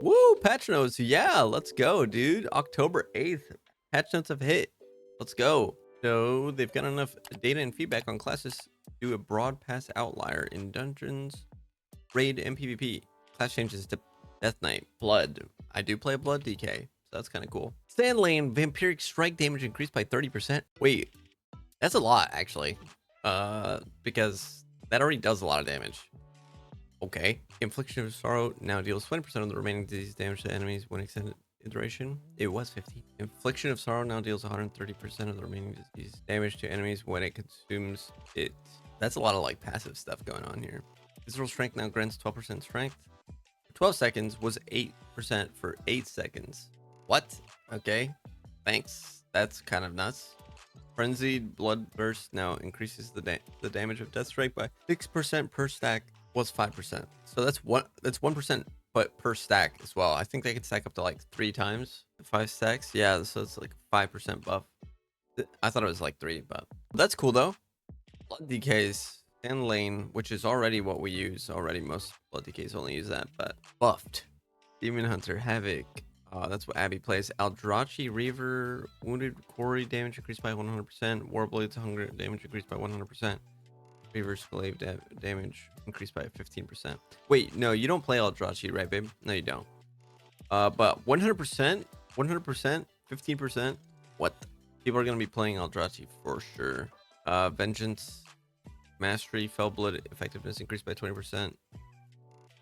Woo, patch notes. Yeah, let's go, dude. October 8th. Patch notes have hit. Let's go. So they've got enough data and feedback on classes to do a broad pass outlier in dungeons, raid, and PvP. Class changes to Death Knight, Blood. I do play Blood DK, so that's kind of cool. Stand lane, vampiric strike damage increased by 30%. Wait, that's a lot actually. Because that already does a lot of damage. Okay. Infliction of Sorrow now deals 20% of the remaining disease damage to enemies when extended duration. It was 50. Infliction of Sorrow now deals 130% of the remaining disease damage to enemies when it consumes it. That's a lot of like passive stuff going on here. Visceral Strength now grants 12% strength. 12 seconds was 8% for 8 seconds. What? Okay. Thanks. That's kind of nuts. Frenzied Blood Burst now increases the damage of Death Strike by 6% per stack. Was 5%. So that's 1%, but per stack as well. I think they can stack up to like 3 times 5 stacks. Yeah, so it's like 5% buff. I thought it was like 3, but that's cool though. Blood DKs and lane, which is already what we use already. Most Blood DKs only use that, but buffed. Demon Hunter Havoc. That's what Abby plays. Aldrachi Reaver, wounded quarry damage increased by 100%. Warblade's hunger damage increased by 100%. Reaver Slave damage increased by 15%. Wait, no, you don't play Aldrachi, right, babe? No, you don't. But 100%, 100%, 15%. What? People are gonna be playing Aldrachi for sure. Vengeance, Mastery, Fellblood effectiveness increased by 20%.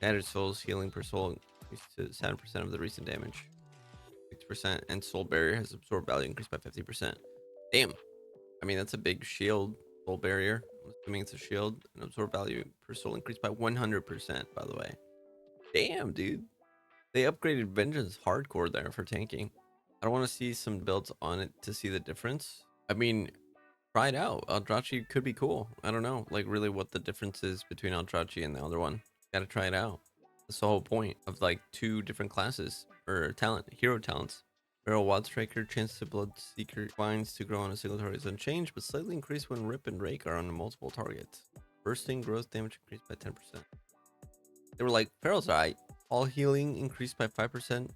Added souls healing per soul increased to 7% of the recent damage. 6%, and Soul Barrier has absorbed value increased by 50%. Damn. I mean, that's a big shield. Soul Barrier. I'm assuming it's a shield. And absorb value per soul increased by 100%, by the way. Damn, dude. They upgraded Vengeance hardcore there for tanking. I don't want to see some builds on it to see the difference. I mean, try it out. Eldrachi could be cool. I don't know, like really what the difference is between Eldrachi and the other one. Gotta try it out. That's the whole point of like 2 different classes or hero talents. Barrel Wad Striker, chance to Blood Seeker binds to grow on a single target is unchanged, but slightly increased when Rip and Rake are on multiple targets. Bursting growth damage increased by 10%. They were like, Feral's alright. All healing increased by 5%.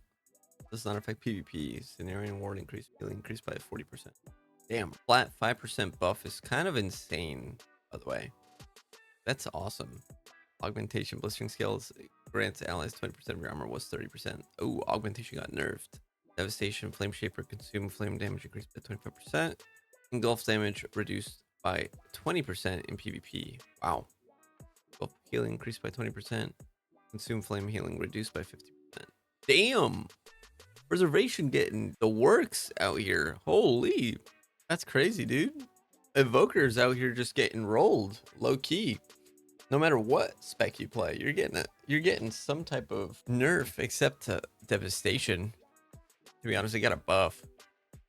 Does not affect PvP. Scenario Ward increased by 40%. Damn, flat 5% buff is kind of insane, by the way. That's awesome. Augmentation Blistering Scales grants allies 20% of your armor was 30%. Oh, augmentation got nerfed. Devastation, Flame Shaper, consume flame damage increased by 25%. Engulf damage reduced by 20% in PvP. Wow. Engulf healing increased by 20%. Consume flame healing reduced by 50%. Damn! Preservation getting the works out here. Holy. That's crazy, dude. Evoker's out here just getting rolled. Low key. No matter what spec you play, you're getting some type of nerf except devastation. To be honest, they got a buff.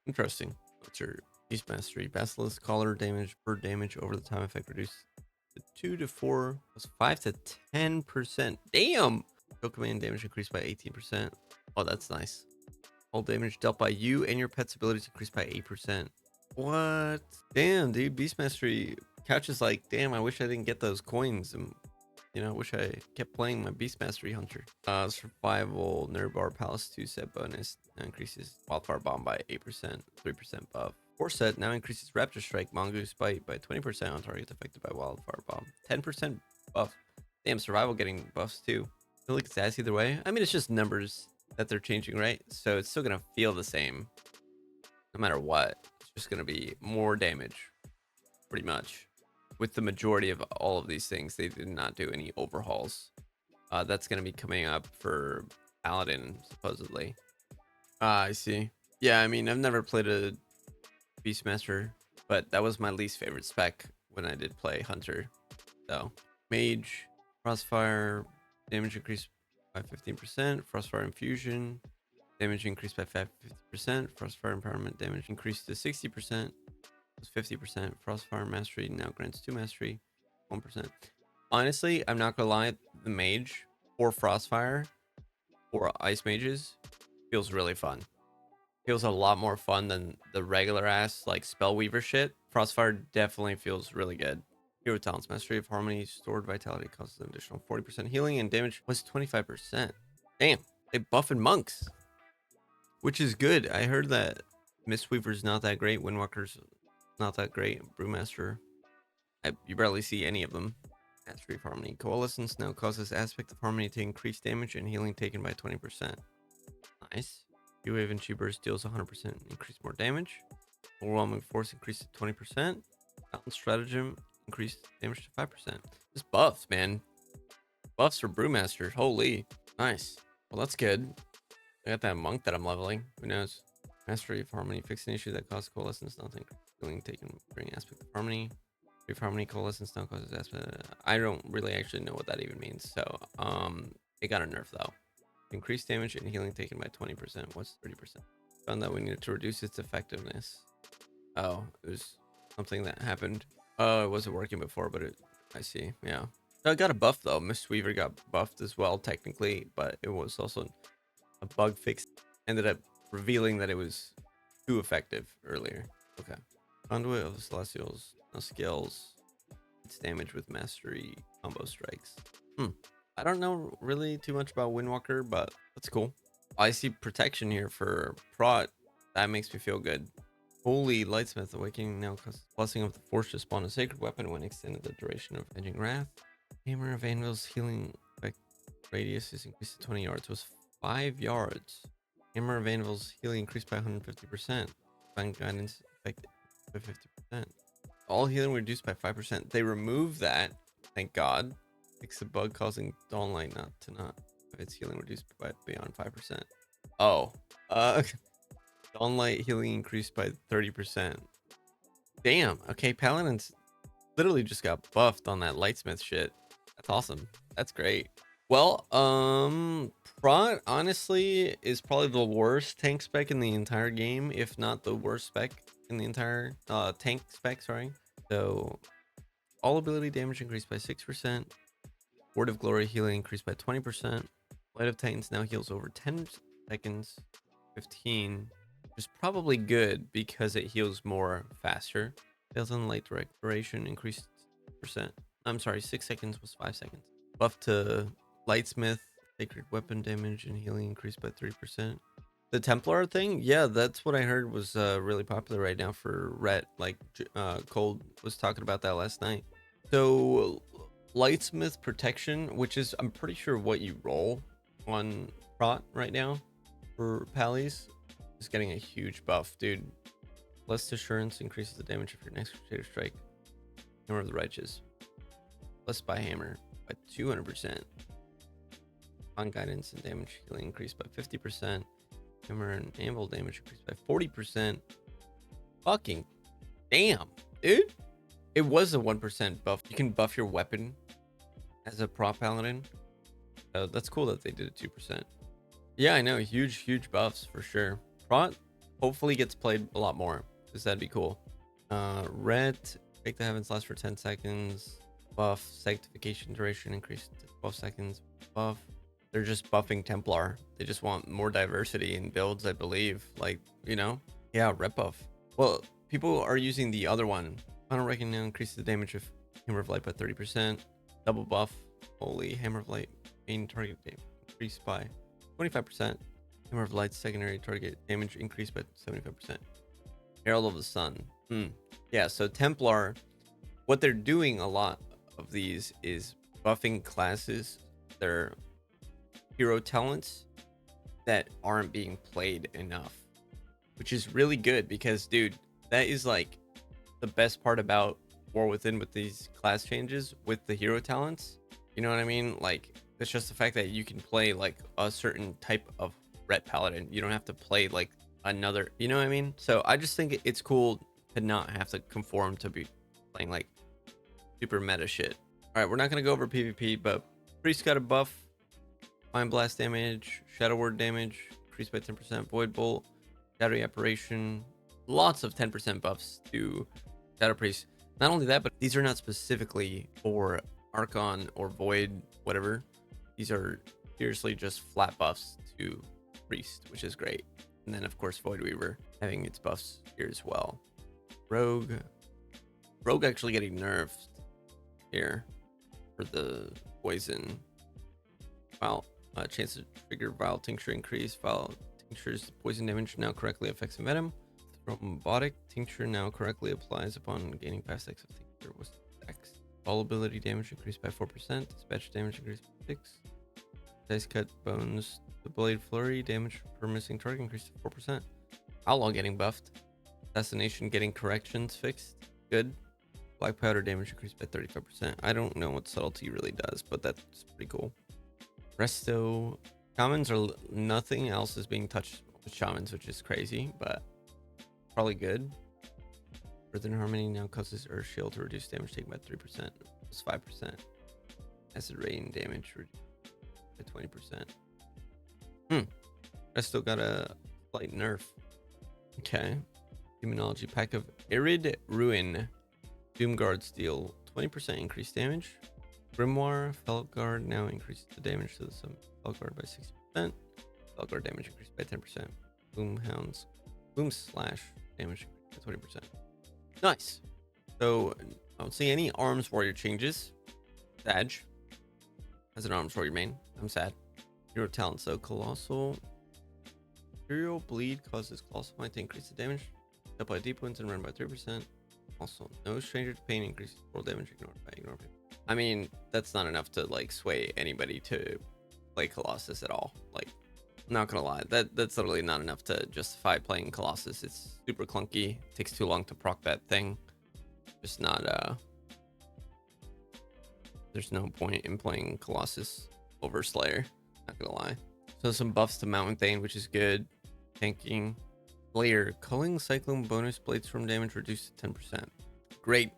Interesting. What's your Beast Mastery? Basilisk Collar damage per damage over the time effect reduced to 2 to 4 was 5 to 10%. Damn! Kill command damage increased by 18%. Oh, that's nice. All damage dealt by you and your pet's abilities increased by 8%. What? Damn, dude. Beast Mastery Couch is like, damn, I wish I didn't get those coins. And you know, I wish I kept playing my Beast Mastery Hunter. Survival, Nurbar Palace 2 set bonus now increases Wildfire Bomb by 8%, 3% buff. 4 set now increases Raptor Strike, Mongoose Bite by 20% on targets affected by Wildfire Bomb. 10% buff. Damn, Survival getting buffs too. I feel like it's ass either way. I mean, it's just numbers that they're changing, right? So it's still gonna feel the same no matter what. It's just gonna be more damage, pretty much. With the majority of all of these things, they did not do any overhauls. That's going to be coming up for Paladin, supposedly. I see. Yeah, I mean, I've never played a Beastmaster, but that was my least favorite spec when I did play Hunter. So, Mage, Frostfire, damage increased by 15%. Frostfire Infusion, damage increased by 50%. Frostfire Empowerment damage increased to 60%. 50%. Frostfire Mastery now grants 2 mastery, 1%. Honestly, I'm not gonna lie, the mage or Frostfire or ice mages feels really fun. Feels a lot more fun than the regular ass like Spellweaver shit. Frostfire definitely feels really good. Hero Talents, Mastery of Harmony, stored vitality causes an additional 40% healing, and damage was 25%. Damn. They buffing monks, which is good. I heard that Mistweaver's not that great. Windwalker's not that great. Brewmaster, you barely see any of them. Mastery of Harmony. Coalescence now causes Aspect of Harmony to increase damage and healing taken by 20%. Nice. U-Wave and Chi-Burst deals 100% increase more damage. Overwhelming Force increased to 20%. Mountain Stratagem increased damage to 5%. Just buffs, man. Buffs for Brewmaster. Holy. Nice. Well, that's good. I got that monk that I'm leveling. Who knows? Mastery of Harmony. Fix an issue that causes Coalescence. Nothing. Healing taken bring Aspect of Harmony. If Harmony Coalescence now causes aspect. I don't really actually know what that even means. So, it got a nerf though. Increased damage and healing taken by 20%. What's 30%? Found that we needed to reduce its effectiveness. Oh, it was something that happened. Oh, it wasn't working before, but I see. Yeah. So I got a buff though. Mistweaver got buffed as well, technically, but it was also a bug fix. Ended up revealing that it was too effective earlier. Okay. Conduit of the Celestials. No skills. It's damage with mastery combo strikes. I don't know really too much about Windwalker, but that's cool. I see protection here for prot. That makes me feel good. Holy Lightsmith Awakening now causes blessing of the force to spawn a sacred weapon when extended the duration of Edging Wrath. Hammer of Anvil's healing effect radius is increased to 20 yards. Was 5 yards. Hammer of Anvil's healing increased by 150%. Find guidance effect by 50%. All healing reduced by 5%. They removed that. Thank God. Fix the bug causing Dawnlight not have its healing reduced by beyond 5%. Oh. Dawnlight healing increased by 30%. Damn. Okay, Paladins literally just got buffed on that Lightsmith shit. That's awesome. That's great. Well, Prot honestly is probably the worst tank spec in the entire game, if not the worst spec in the entire tank spec, sorry. So all ability damage increased by 6%. Word of Glory healing increased by 20%. Light of Titans now heals over 10 seconds, 15, which is probably good because it heals more faster. Fails on light duration increased percent. I'm sorry, 6 seconds was 5 seconds. Buff to Lightsmith, sacred weapon damage and healing increased by 3%. The Templar thing, yeah, that's what I heard was really popular right now for Ret. Like Cold was talking about that last night. So Lightsmith protection, which is I'm pretty sure what you roll on Prot right now for Pallies, is getting a huge buff, dude. Blessed Assurance increases the damage of your next Crusader Strike. Hammer of the Righteous. Blessed by Hammer by 200%. On guidance and damage healing increased by 50%. Hammer and Anvil damage increased by 40%. Fucking damn, dude. It was a 1% buff. You can buff your weapon as a prop paladin. That's cool that they did it 2%. Yeah, I know. Huge buffs for sure. Prot hopefully gets played a lot more because that'd be cool. Red, Break the Heavens lasts for 10 seconds. Buff, Sanctification duration increased to 12 seconds. Buff. They're just buffing Templar. They just want more diversity in builds, I believe. Like, you know? Yeah, rep buff. Well, people are using the other one. Final Reckoning now increases the damage of Hammer of Light by 30%. Double buff. Holy Hammer of Light main target damage increased by 25%. Hammer of Light's secondary target damage increased by 75%. Herald of the Sun. Yeah, so Templar, what they're doing a lot of these is buffing classes, their hero talents that aren't being played enough, which is really good because, dude, that is like the best part about War Within with these class changes with the hero talents. You know what I mean? Like, it's just the fact that you can play like a certain type of Ret Paladin. You don't have to play like another, you know what I mean? So I just think it's cool to not have to conform to be playing like super meta shit. All right, we're not going to go over PvP, but Priest got a buff. Mind Blast damage, Shadow Word damage, increased by 10%. Void Bolt, Shadowy Apparition, lots of 10% buffs to Shadow Priest. Not only that, but these are not specifically for Archon or Void, whatever. These are seriously just flat buffs to Priest, which is great. And then, of course, Void Weaver having its buffs here as well. Rogue actually getting nerfed here for the poison. Wow. Chance to trigger Vile Tincture increase. Vile Tincture's poison damage now correctly affects a venom. Thrombotic Tincture now correctly applies upon gaining past X of Tincture. What's X? Vulnerability damage increased by 4%. Dispatch damage increased by 6. Dice Cut Bones. The Blade Flurry damage per missing target increased to 4%. Outlaw getting buffed. Assassination getting corrections fixed. Good. Black Powder damage increased by 35%. I don't know what Subtlety really does, but that's pretty cool. Resto. Shamans are nothing else is being touched with Shamans, which is crazy, but probably good. Earth and Harmony now causes Earth Shield to reduce damage taken by 3%. Plus 5%. Acid Rain damage reduced by 20%. Resto got a slight nerf. Okay. Demonology pack of Arid Ruin. Doomguard Steel, 20% increased damage. Grimoire, Felguard now increases the damage to the Felguard by 60%. Felguard damage increased by 10%. Boomhounds, Boom Slash damage increased by 20%. Nice. So I don't see any Arms Warrior changes. Sag as an Arms Warrior main. I'm sad. Hero talent, so Colossal. Imperial Bleed causes Colossal Might to increase the damage. Apply deep wounds and run by 3%. Also, no stranger to pain increases total damage ignored by ignore pain. I mean, that's not enough to like sway anybody to play Colossus at all. Like, I'm not gonna lie, that's literally not enough to justify playing Colossus. It's super clunky. It takes too long to proc that thing. Just not there's no point in playing Colossus over Slayer. Not gonna lie. So some buffs to Mountain Thane, which is good. Tanking. Slayer, culling cyclone bonus blade storm damage reduced to 10%. Great.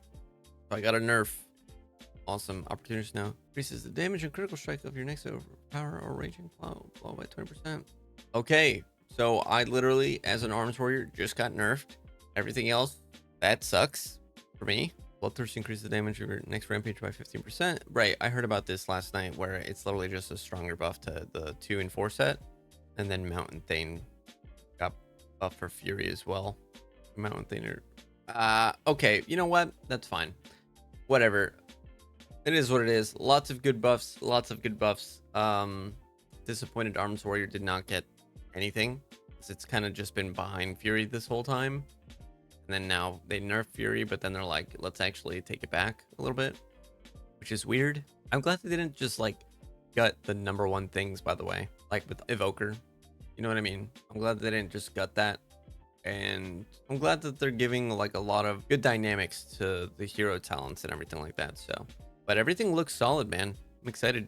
So I got a nerf. Awesome. Opportunities now. Increases the damage and critical strike of your next overpower or raging blow by 20%. Okay. So I literally, as an Arms Warrior, just got nerfed. Everything else, that sucks for me. Bloodthirst increases the damage of your next rampage by 15%. Right. I heard about this last night where it's literally just a stronger buff to the 2 and 4 set. And then Mountain Thane got buff for Fury as well. Mountain Thaner. Okay, you know what? That's fine. Whatever. It is what it is. Lots of good buffs. Lots of good buffs. Disappointed Arms Warrior did not get anything. It's kind of just been behind Fury this whole time. And then now they nerf Fury, but then they're like, let's actually take it back a little bit, which is weird. I'm glad they didn't just like gut the #1 things, by the way, like with Evoker. You know what I mean? I'm glad they didn't just gut that. And I'm glad that they're giving like a lot of good dynamics to the hero talents and everything like that. So, but everything looks solid, man. I'm excited.